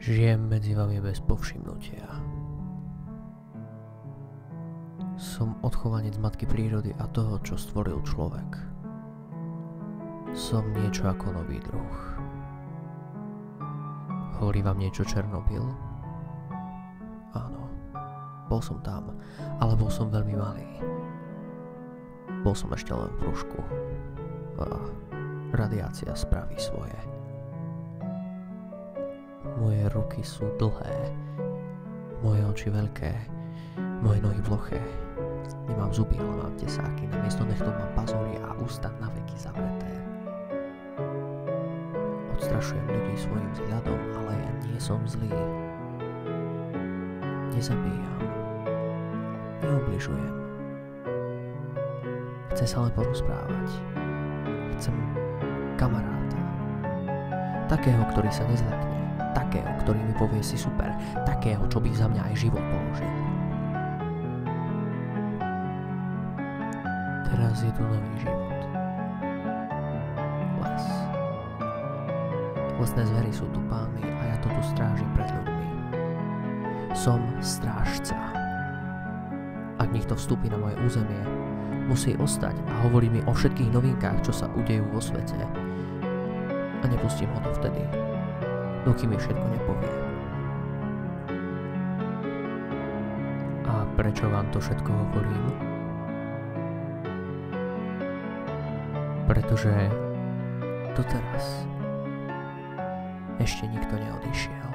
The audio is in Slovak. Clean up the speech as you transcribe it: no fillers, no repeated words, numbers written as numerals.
Žijem medzi vami bez povšimnutia. Som odchovanec matky prírody a toho, čo stvoril človek. Som niečo ako nový druh. Hovorí vám niečo Černobyl? Áno, bol som tam, ale bol som veľmi malý. Bol som ešte len v prúžku. A radiácia spraví svoje. Moje ruky sú dlhé, moje oči veľké, moje nohy ploché. Nemám zuby, ale mám tesáky, namiesto nechtov mám pazury a ústa naveky zavreté. Odstrašujem ľudí svojim vzhľadom, ale ja nie som zlý. Nezabíjam, neubližujem. Chcem sa len porozprávať. Chcem kamaráta. Takého, ktorý sa nezlakne. Takého, ktorý mi povie si super. Takého, čo by za mňa aj život položil. Teraz je tu nový život. Les. Lesné zvery sú tu pánmi a ja to tu strážim pred ľuďmi. Som strážca. Ak niekto vstúpi na moje územie, musí ostať a hovorí mi o všetkých novinkách, čo sa udejú vo svete. A nepustím ho dovtedy, dokým mi všetko nepovie. A prečo vám to všetko hovorím? Pretože doteraz ešte nikto neodišiel.